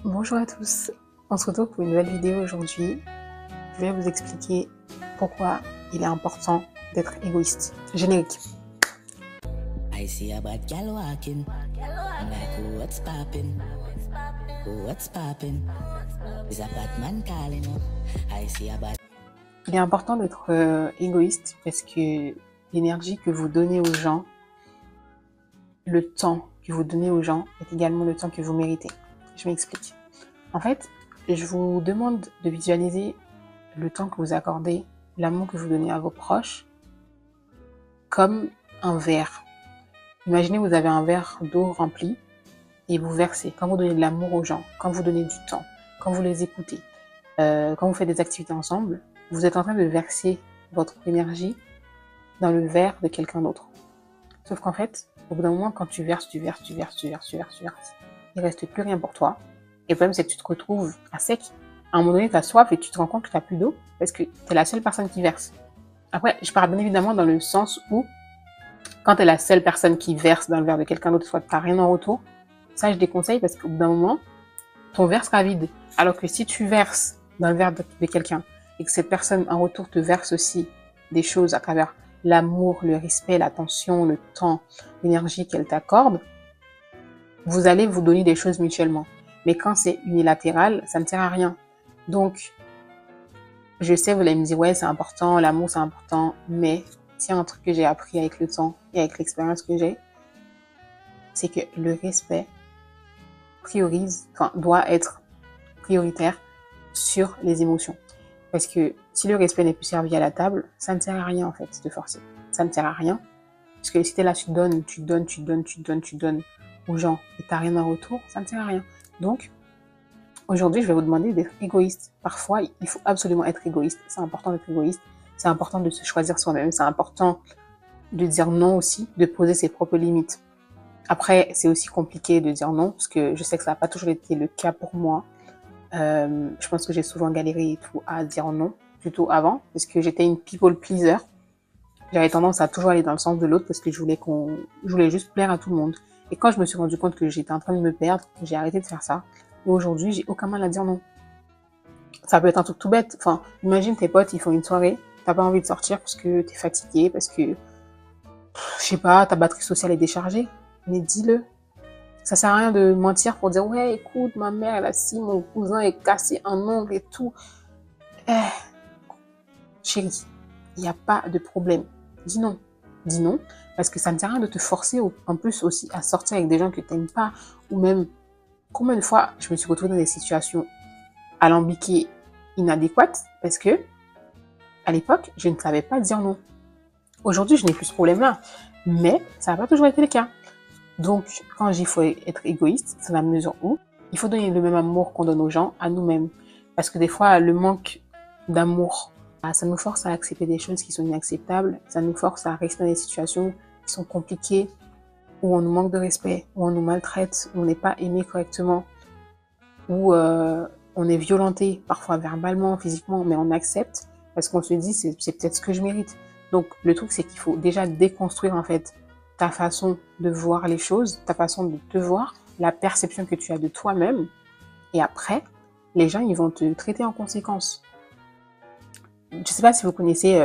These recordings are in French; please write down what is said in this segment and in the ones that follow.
Bonjour à tous, on se retrouve pour une nouvelle vidéo aujourd'hui. Je vais vous expliquer pourquoi il est important d'être égoïste. Générique. I see a bad gal walking. I'm like, what's poppin'? What's poppin'? Is a bad man calling up? I see a bad... Il est important d'être égoïste parce que l'énergie que vous donnez aux gens, le temps que vous donnez aux gens est également le temps que vous méritez. Je m'explique. En fait, je vous demande de visualiser le temps que vous accordez, l'amour que vous donnez à vos proches, comme un verre. Imaginez vous avez un verre d'eau rempli et vous versez. Quand vous donnez de l'amour aux gens, quand vous donnez du temps, quand vous les écoutez, quand vous faites des activités ensemble, vous êtes en train de verser votre énergie dans le verre de quelqu'un d'autre. Sauf qu'en fait, au bout d'un moment, quand tu verses, il reste plus rien pour toi. Et le problème, c'est que tu te retrouves à sec. À un moment donné, tu as soif et tu te rends compte que tu n'as plus d'eau parce que tu es la seule personne qui verse. Après, je parle bien évidemment dans le sens où, quand tu es la seule personne qui verse dans le verre de quelqu'un d'autre, soit tu n'as rien en retour, ça, je déconseille parce qu'au bout d'un moment, ton verre sera vide. Alors que si tu verses dans le verre de quelqu'un et que cette personne en retour te verse aussi des choses à travers l'amour, le respect, l'attention, le temps, l'énergie qu'elle t'accorde, vous allez vous donner des choses mutuellement. Mais quand c'est unilatéral, ça ne sert à rien. Donc, je sais, vous allez me dire, ouais, c'est important, l'amour, c'est important, mais s'il y a un truc que j'ai appris avec le temps et avec l'expérience que j'ai, c'est que le respect doit être prioritaire sur les émotions. Parce que si le respect n'est plus servi à la table, ça ne sert à rien, en fait, de forcer. Ça ne sert à rien. Parce que si t'es là, tu donnes aux gens et t'as rien en retour, ça ne sert à rien. Donc, aujourd'hui, je vais vous demander d'être égoïste. Parfois, il faut absolument être égoïste. C'est important d'être égoïste. C'est important de se choisir soi-même. C'est important de dire non aussi, de poser ses propres limites. Après, c'est aussi compliqué de dire non, parce que je sais que ça n'a pas toujours été le cas pour moi. Je pense que j'ai souvent galéré et tout à dire non, plutôt avant, parce que j'étais une people pleaser. J'avais tendance à toujours aller dans le sens de l'autre parce que je voulais juste plaire à tout le monde. Et quand je me suis rendu compte que j'étais en train de me perdre, j'ai arrêté de faire ça. Et aujourd'hui, j'ai aucun mal à dire non. Ça peut être un truc tout bête. Enfin, imagine tes potes, ils font une soirée, t'as pas envie de sortir parce que t'es fatigué, parce que, je sais pas, ta batterie sociale est déchargée. Mais dis-le. Ça sert à rien de mentir pour dire, ouais, écoute, ma mère, elle a si, mon cousin est cassé un ongle et tout. Chérie, il n'y a pas de problème. Dis non. Dis non, parce que ça ne sert à rien de te forcer en plus aussi à sortir avec des gens que tu n'aimes pas, ou même, combien de fois je me suis retrouvée dans des situations alambiquées, inadéquates, parce que, à l'époque, je ne savais pas dire non. Aujourd'hui, je n'ai plus ce problème-là, mais ça n'a pas toujours été le cas. Donc, quand il faut être égoïste, c'est la mesure où il faut donner le même amour qu'on donne aux gens à nous-mêmes. Parce que des fois, le manque d'amour, ça nous force à accepter des choses qui sont inacceptables, ça nous force à rester dans des situations qui sont compliquées, où on nous manque de respect, où on nous maltraite, où on n'est pas aimé correctement, où on est violenté, parfois verbalement, physiquement, mais on accepte parce qu'on se dit c'est peut-être ce que je mérite. Donc le truc c'est qu'il faut déjà déconstruire en fait ta façon de voir les choses, ta façon de te voir, la perception que tu as de toi-même, et après les gens ils vont te traiter en conséquence. Je ne sais pas si vous connaissez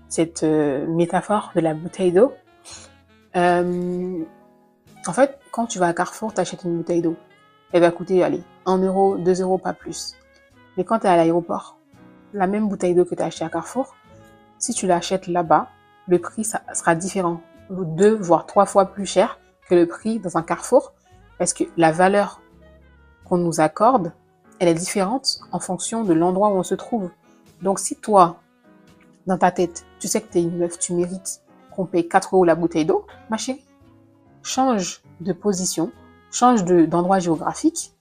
cette métaphore de la bouteille d'eau. En fait, quand tu vas à Carrefour, tu achètes une bouteille d'eau. Elle va coûter, allez, 1 euro, 2 euros, pas plus. Mais quand tu es à l'aéroport, la même bouteille d'eau que tu as achetée à Carrefour, si tu l'achètes là-bas, le prix ça sera différent. 2 voire 3 fois plus cher que le prix dans un Carrefour. Parce que la valeur qu'on nous accorde, elle est différente en fonction de l'endroit où on se trouve. Donc si toi, dans ta tête, tu sais que tu es une meuf, tu mérites qu'on paye 4 euros la bouteille d'eau, ma chérie, change de position, change d'endroit géographique,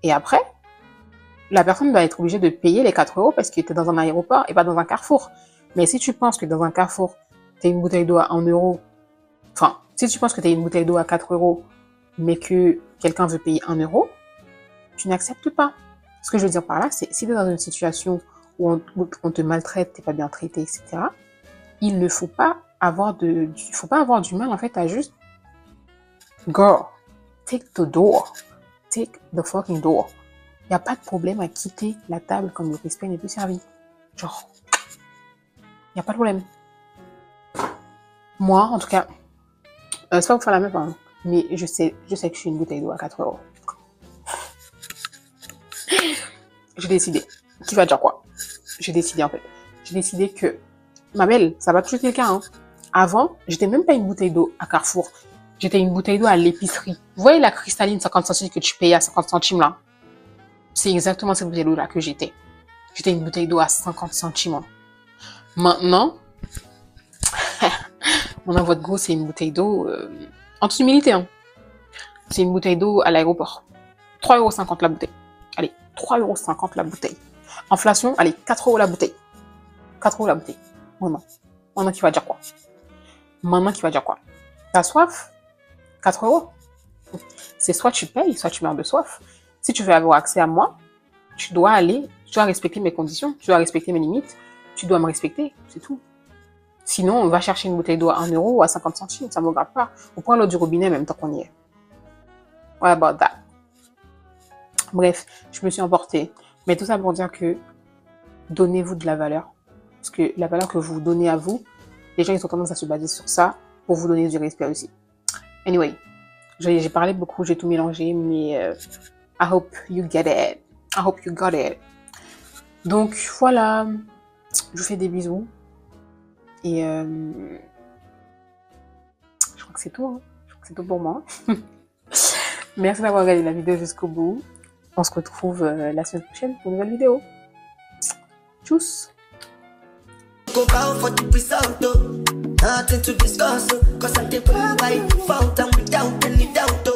et après, la personne va être obligée de payer les 4 euros parce que tu es dans un aéroport et pas dans un Carrefour. Mais si tu penses que dans un Carrefour, tu as une bouteille d'eau à 1 euro, enfin, si tu penses que tu as une bouteille d'eau à 4 euros, mais que quelqu'un veut payer 1 euro, tu n'acceptes pas. Ce que je veux dire par là, c'est si tu es dans une situation où on te maltraite, t'es pas bien traité, etc., il ne faut pas avoir du mal, en fait, à juste, girl, take the door, take the fucking door. Il n'y a pas de problème à quitter la table quand le respect n'est plus servi. Genre, il n'y a pas de problème. Moi, en tout cas, c'est pas pour faire la meuf, hein, mais je sais que je suis une bouteille d'eau à 4 €. J'ai décidé. Qui va dire quoi? J'ai décidé, en fait. J'ai décidé que, ma belle, ça va toujours être le cas, hein. Avant, j'étais même pas une bouteille d'eau à Carrefour. J'étais une bouteille d'eau à l'épicerie. Vous voyez la cristalline 50 centimes que tu payais à 50 centimes, là? C'est exactement cette bouteille d'eau là que j'étais. J'étais une bouteille d'eau à 50 centimes. Maintenant, votre gros, c'est une bouteille d'eau en toute humilité. Hein. C'est une bouteille d'eau à l'aéroport. 3,50 € la bouteille. Allez, 3,50 € la bouteille. Inflation, allez, 4 € la bouteille. 4 € la bouteille. Maintenant, qui va dire quoi? T'as soif? 4 €. C'est soit tu payes, soit tu meurs de soif. Si tu veux avoir accès à moi, tu dois respecter mes conditions, tu dois respecter mes limites, tu dois me respecter, c'est tout. Sinon, on va chercher une bouteille d'eau à 1 € ou à 50 centimes, ça ne me regarde pas. On prend l'eau du robinet même tant qu'on y est. What about that? Bref, je me suis emportée. Mais tout ça pour dire que donnez-vous de la valeur. Parce que la valeur que vous donnez à vous, les gens ils ont tendance à se baser sur ça pour vous donner du respect aussi. Anyway, j'ai parlé beaucoup, j'ai tout mélangé, mais I hope you get it. I hope you got it. Donc voilà, je vous fais des bisous. Et je crois que c'est tout. Hein. Je crois que c'est tout pour moi. Merci d'avoir regardé la vidéo jusqu'au bout. On se retrouve la semaine prochaine pour une nouvelle vidéo. Tchuss! Nothing to discuss, cause I did provide, found them without any doubt.